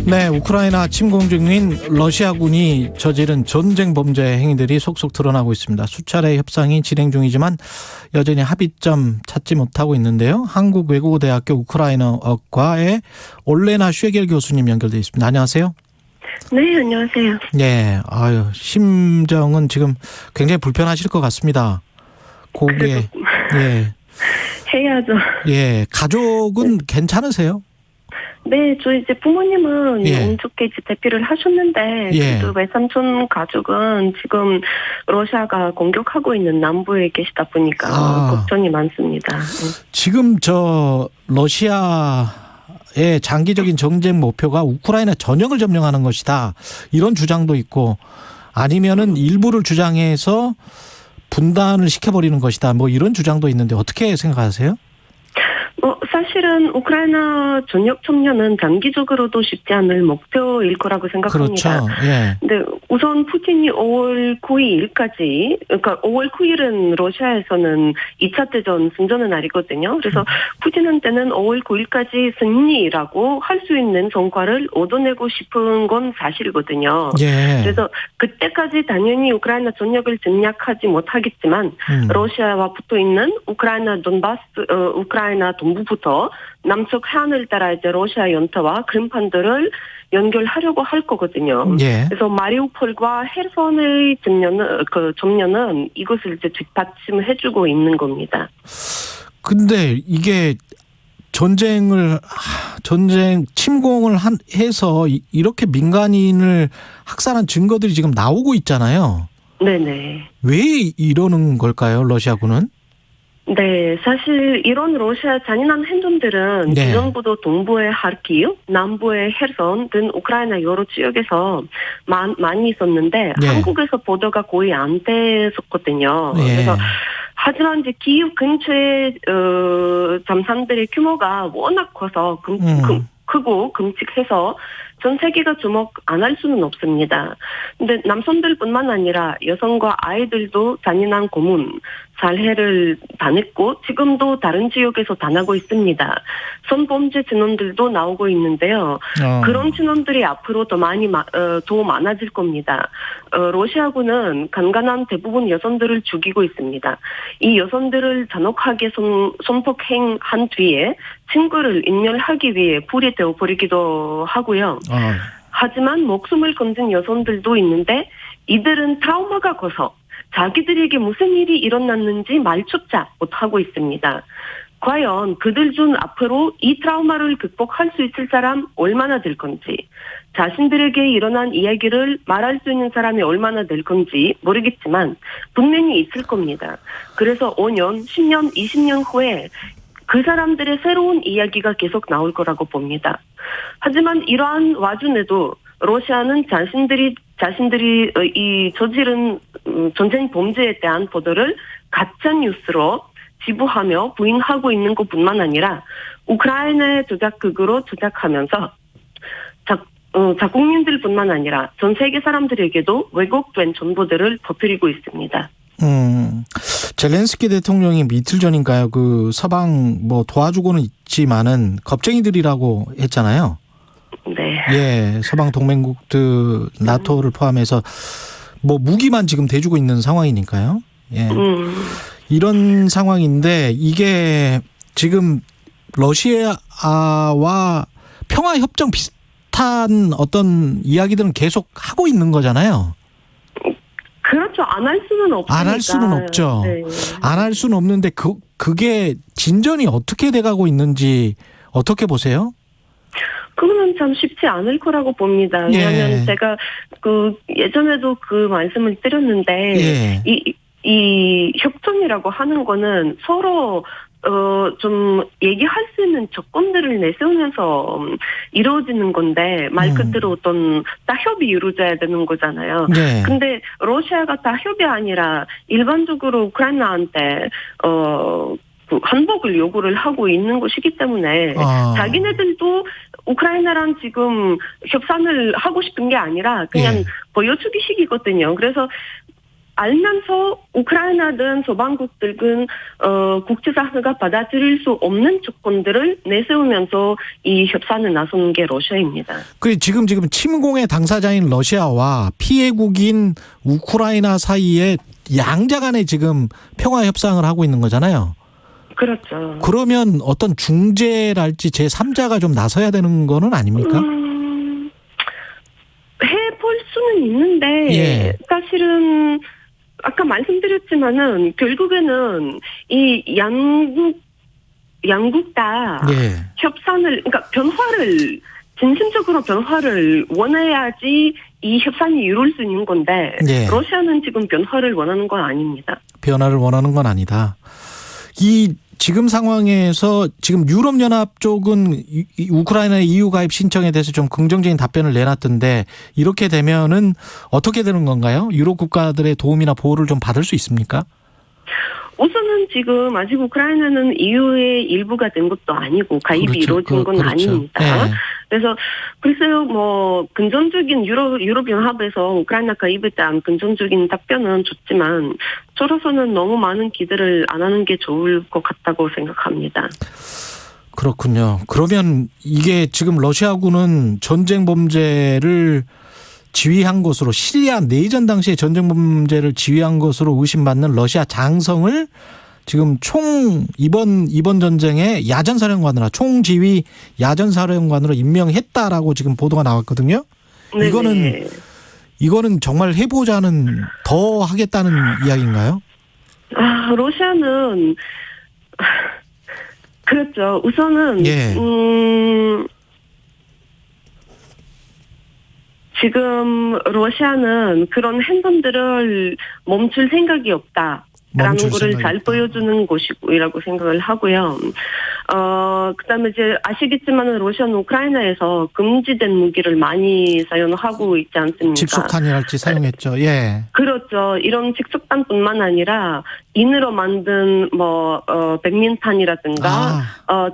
네, 우크라이나 침공 중인 러시아군이 저지른 전쟁 범죄 행위들이 속속 드러나고 있습니다. 수차례 협상이 진행 중이지만 여전히 합의점 찾지 못하고 있는데요. 한국외국어대학교 우크라이나어과의 올레나 쉐겔 교수님 연결돼 있습니다. 안녕하세요. 네, 안녕하세요. 네, 심정은 지금 굉장히 불편하실 것 같습니다. 고개, 예. 해야죠. 예, 가족은 괜찮으세요? 네, 저희 이제 부모님은 운 좋게 이제 대피를 하셨는데, 그래도 외삼촌 가족은 지금 러시아가 공격하고 있는 남부에 계시다 보니까 걱정이 많습니다. 지금 러시아의 장기적인 정쟁 목표가 우크라이나 전역을 점령하는 것이다. 이런 주장도 있고, 아니면은 일부를 주장해서 분단을 시켜버리는 것이다. 뭐 이런 주장도 있는데 어떻게 생각하세요? 사실은 우크라이나 전역 청년은 장기적으로도 쉽지 않을 목표일 거라고 생각합니다. 그렇죠. 예. 근데 우선 푸틴이 5월 9일까지, 그러니까 5월 9일은 러시아에서는 2차 대전 승전의 날이거든요. 그래서 푸틴한테는 5월 9일까지 승리라고 할 수 있는 성과를 얻어내고 싶은 건 사실이거든요. 예. 그래서 그때까지 당연히 우크라이나 전역을 점령하지 못하겠지만 러시아와 붙어 있는 우크라이나 돈바스, 우크라이나 동부부터 남쪽 해안을 따라 이제 러시아 연타와 크림판도를 연결하려고 할 거거든요. 예. 그래서 마리우폴과 헤르손의 점령은 이것을 이제 뒷받침해주고 있는 겁니다. 근데 이게 침공을 해서 이렇게 민간인을 학살한 증거들이 지금 나오고 있잖아요. 네네. 왜 이러는 걸까요, 러시아군은? 네, 사실 이런 러시아 잔인한 행동들은 기존부도 동부의 하르키우, 남부의 헤르손 등 우크라이나 여러 지역에서 많이 있었는데 한국에서 보도가 거의 안 됐었거든요. 그래서 하지만 이제 키이우 근처의 잠산들의 규모가 워낙 커서 크고 끔찍해서 전 세계가 주목 안 할 수는 없습니다. 근데 남성들뿐만 아니라 여성과 아이들도 잔인한 고문, 살해를 당했고 지금도 다른 지역에서 당하고 있습니다. 성범죄 진원들도 나오고 있는데요. 그런 진원들이 앞으로 더 많아질 겁니다. 러시아군은 간간한 대부분 여성들을 죽이고 있습니다. 이 여성들을 잔혹하게 성폭행한 뒤에 친구를 인멸하기 위해 불이 되어버리기도 하고요. 하지만 목숨을 건진 여성들도 있는데 이들은 트라우마가 커서 자기들에게 무슨 일이 일어났는지 말조차 못하고 있습니다. 과연 그들 중 앞으로 이 트라우마를 극복할 수 있을 사람 얼마나 될 건지, 자신들에게 일어난 이야기를 말할 수 있는 사람이 얼마나 될 건지 모르겠지만 분명히 있을 겁니다. 그래서 5년, 10년, 20년 후에 그 사람들의 새로운 이야기가 계속 나올 거라고 봅니다. 하지만 이러한 와중에도 러시아는 자신들이 이 저지른 전쟁 범죄에 대한 보도를 가짜 뉴스로 지부하며 부인하고 있는 것뿐만 아니라 우크라이나의 조작극으로 조작하면서 자국민들뿐만 아니라 전 세계 사람들에게도 왜곡된 정보들을 퍼뜨리고 있습니다. 젤렌스키 대통령이 이틀 전인가요? 그 서방 도와주고는 있지만은 겁쟁이들이라고 했잖아요. 네. 예, 서방 동맹국들 나토를 포함해서 무기만 지금 대주고 있는 상황이니까요. 예. 이런 상황인데 이게 지금 러시아와 평화 협정 비슷한 어떤 이야기들은 계속 하고 있는 거잖아요. 그렇죠. 안 할 수는 없으니까. 안 할 수는 없죠. 네. 안 할 수는 없는데 그게 진전이 어떻게 돼가고 있는지 어떻게 보세요? 그거는 참 쉽지 않을 거라고 봅니다. 왜냐하면 제가 예전에도 그 말씀을 드렸는데 이 협정이라고 하는 거는 서로 좀 얘기할 수 있는 조건들을 내세우면서 이루어지는 건데 말 그대로 어떤 타협이 이루어져야 되는 거잖아요. 근데 러시아가 타협이 아니라 일반적으로 우크라이나한테 한복을 요구를 하고 있는 것이기 때문에 자기네들도 우크라이나랑 지금 협상을 하고 싶은 게 아니라 그냥 보여주기식이거든요. 그래서 알면서 우크라이나든 서방국들은 국제사회가 받아들일 수 없는 조건들을 내세우면서 이 협상에 나서는 게 러시아입니다. 지금 침공의 당사자인 러시아와 피해국인 우크라이나 사이에 양자 간에 지금 평화 협상을 하고 있는 거잖아요. 그렇죠. 그러면 어떤 중재랄지 제3자가 좀 나서야 되는 거는 아닙니까? 해볼 수는 있는데 예. 사실은 아까 말씀드렸지만은 결국에는 이 양국 다 예. 협상을 그러니까 진심적으로 변화를 원해야지 이 협상이 이룰 수 있는 건데 예. 러시아는 지금 변화를 원하는 건 아닙니다. 변화를 원하는 건 아니다. 이 지금 상황에서 지금 유럽연합 쪽은 우크라이나의 EU 가입 신청에 대해서 좀 긍정적인 답변을 내놨던데 이렇게 되면은 어떻게 되는 건가요? 유럽 국가들의 도움이나 보호를 좀 받을 수 있습니까? 우선은 지금 아직 우크라이나는 EU의 일부가 된 것도 아니고 가입이 그렇죠. 이루어진 건 그렇죠. 아닙니다. 네. 그래서 글쎄요, 긍정적인 유럽연합에서 우크라이나 가입에 대한 긍정적인 답변은 좋지만 저로서는 너무 많은 기대를 안 하는 게 좋을 것 같다고 생각합니다. 그렇군요. 그러면 이게 지금 러시아군은 전쟁 범죄를 지휘한 것으로 시리아 내전 당시에 전쟁 범죄를 지휘한 것으로 의심받는 러시아 장성을 지금 이번 전쟁의 야전사령관으로 총지휘 야전사령관으로 임명했다라고 지금 보도가 나왔거든요. 네네. 이거는 정말 해보자는 더 하겠다는 이야기인가요? 러시아는 그렇죠. 우선은 예. 지금 러시아는 그런 행동들을 멈출 생각이 없다라는 거를 잘 보여주는 곳이라고 생각을 하고요. 그다음에 이제 아시겠지만 러시아는 우크라이나에서 금지된 무기를 많이 사용하고 있지 않습니까? 직속탄이랄지 사용했죠. 예. 그렇죠. 이런 직속탄뿐만 아니라 인으로 만든 백린탄이라든가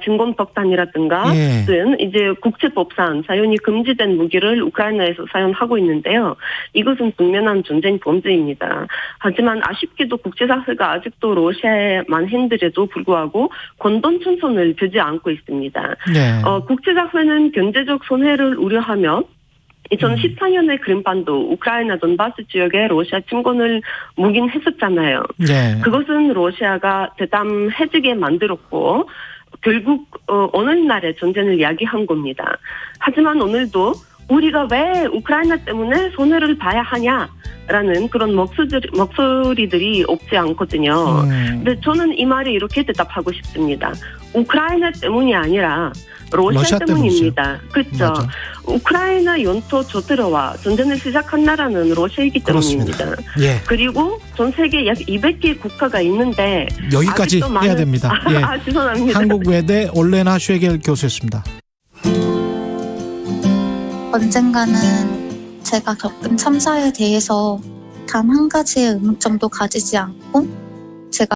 진공폭탄이라든가 예. 등 이제 국제법상 사용이 금지된 무기를 우크라이나에서 사용하고 있는데요. 이것은 분명한 전쟁 범죄입니다. 하지만 아쉽게도 국제사회가 아직도 러시아의 만행들에도 불구하고 권동 천선을 두지 않고 있습니다. 네. 국제사회는 경제적 손해를 우려하며 2014년에 크림반도 우크라이나 돈바스 지역에 러시아 침공을 묵인했었잖아요. 네. 그것은 러시아가 대담해지게 만들었고 결국 오늘날의 전쟁을 야기한 겁니다. 하지만 오늘도 우리가 왜 우크라이나 때문에 손해를 봐야 하냐라는 그런 목소리들이 없지 않거든요. 근데 저는 이 말에 이렇게 대답하고 싶습니다. 우크라이나 때문이 아니라 러시아 때문입니다. 그렇죠. 맞아. 우크라이나 영토 저들어와 전쟁을 시작한 나라는 러시아이기 때문입니다. 예. 그리고 전 세계 약 200개 국가가 있는데 여기까지 해야 됩니다. 예. 죄송합니다. 한국외대 올레나 쉐겔 교수였습니다. 언젠가는 제가 겪은 참사에 대해서 단 한 가지의 의문점도 가지지 않고